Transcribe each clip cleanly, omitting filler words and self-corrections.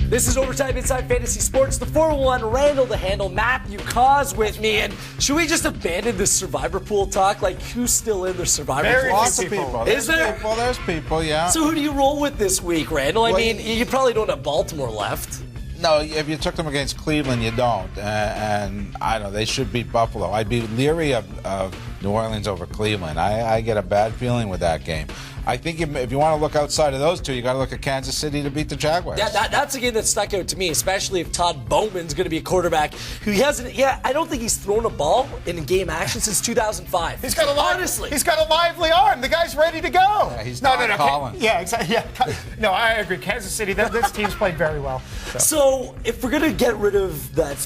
This is Overtime Inside Fantasy Sports. The 401 Randall The Handle, Matthew Cauz with me. And should we just abandon this survivor pool talk? Like, who's still in the survivor pool? Lots of people. Is there? There's people, yeah. So who do you roll with this week, Randall? I mean, you probably don't have Baltimore left. No, if you took them against Cleveland, you don't. And I don't know, they should beat Buffalo. I'd be leery of New Orleans over Cleveland. I get a bad feeling with that game. I think if you want to look outside of those two, you got to look at Kansas City to beat the Jaguars. Yeah, that's a game that stuck out to me, especially if Todd Bowman's going to be a quarterback who he hasn't. Yeah, I don't think he's thrown a ball in game action since 2005. He's got a lively arm. The guy's ready to go. Yeah, he's not calling. Yeah, exactly. Yeah. No, I agree. Kansas City. This team's played very well. So if we're going to get rid of that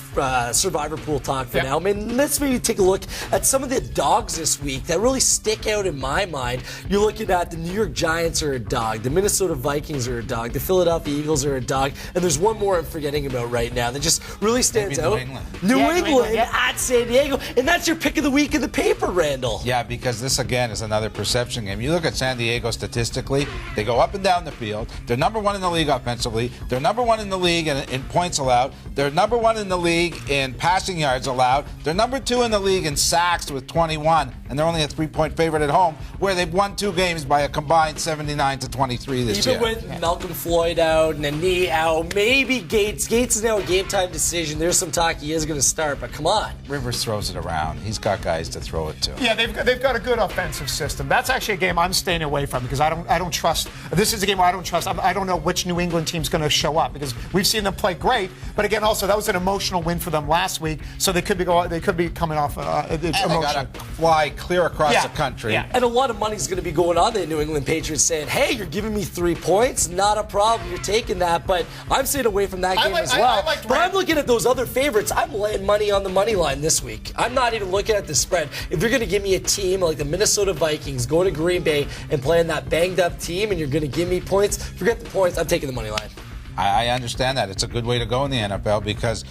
survivor pool talk for now, man, let's maybe take a look at some of the dogs this week that really stick out in my mind. You're looking at the New York Giants are a dog, the Minnesota Vikings are a dog, the Philadelphia Eagles are a dog, and there's one more I'm forgetting about right now that just really stands out. New England at San Diego, and that's your pick of the week in the paper, Randall. Yeah, because this again is another perception game. You look at San Diego statistically, they go up and down the field. They're number one in the league offensively. They're number one in the league in points allowed. They're number one in the league in passing yards allowed. They're number two in the league in sacks with 21, and they're only a 3-point favorite at home, where they've won 2 games by a combined 79-23 this year. Even with Malcolm Floyd out and a knee out, maybe Gates. Gates is now a game-time decision. There's some talk he is going to start, but come on. Rivers throws it around. He's got guys to throw it to. Yeah, they've got a good offensive system. That's actually a game I'm staying away from because I don't trust. This is a game where I don't trust. I don't know which New England team's going to show up because we've seen them play great, but again, also that was an emotional win for them last week, so they could be coming off and emotion. They got to fly clear across the country. Yeah. And a lot of money's going to be going on the New England Patriots saying, hey, you're giving me 3 points, not a problem, you're taking that, but I'm staying away from that game as well. But I'm looking at those other favorites. I'm laying money on the money line this week. I'm not even looking at the spread. If you're going to give me a team like the Minnesota Vikings, going to Green Bay and playing that banged-up team, and you're going to give me points, forget the points, I'm taking the money line. I understand that. It's a good way to go in the NFL because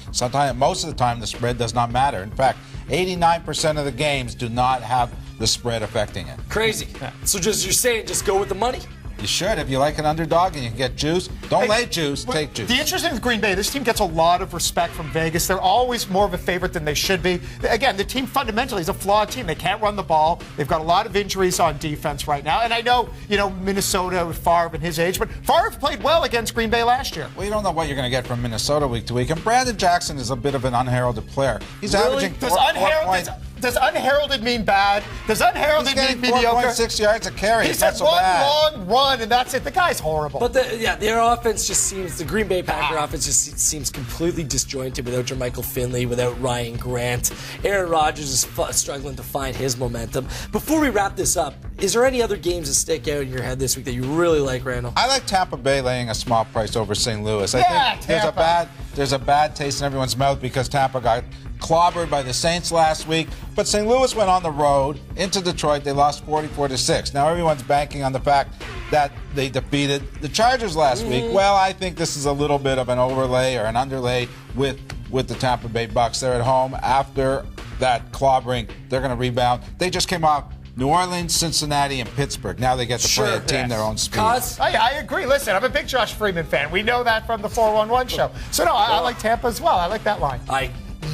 most of the time, the spread does not matter. In fact, 89% of the games do not have the spread affecting it. Crazy. So you're saying just go with the money? You should. If you like an underdog and you can get juice, don't lay juice, take juice. The interesting with Green Bay, this team gets a lot of respect from Vegas. They're always more of a favorite than they should be. Again, the team fundamentally is a flawed team. They can't run the ball. They've got a lot of injuries on defense right now. And I know, Minnesota with Favre and his age, but Favre played well against Green Bay last year. Well, you don't know what you're going to get from Minnesota week to week. And Brandon Jackson is a bit of an unheralded player. He's averaging 4 points. Does unheralded mean bad? Does unheralded mean mediocre? 4.6 yards a carry. He's had one long run, and that's it. The guy's horrible. But their offense just seems, the Green Bay Packer offense just seems completely disjointed without Jermichael Finley, without Ryan Grant. Aaron Rodgers is struggling to find his momentum. Before we wrap this up, is there any other games that stick out in your head this week that you really like, Randall? I like Tampa Bay laying a small price over St. Louis. I think there's a bad taste in everyone's mouth because Tampa got clobbered by the Saints last week, but St. Louis went on the road into Detroit. They lost 44-6. Now everyone's banking on the fact that they defeated the Chargers last week. Well, I think this is a little bit of an overlay or an underlay with the Tampa Bay Bucks. They're at home after that clobbering. They're going to rebound. They just came off New Orleans, Cincinnati, and Pittsburgh. Now they get to play a team their own speed. I agree. Listen, I'm a big Josh Freeman fan. We know that from the 411 show. So, no, I like Tampa as well. I like that line.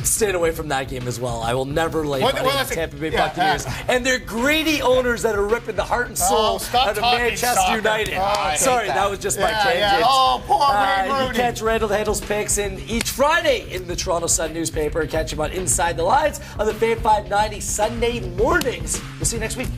Staying away from that game as well. I will never lay money on Tampa Bay Buccaneers. And they're greedy owners that are ripping the heart and soul out of Manchester United. Sorry, that was just my tangent. Poor Wayne Rooney. You catch Randall The Handle's picks each Friday in the Toronto Sun newspaper. Catch him on Inside the Lines on the Fan 590 Sunday mornings. We'll see you next week.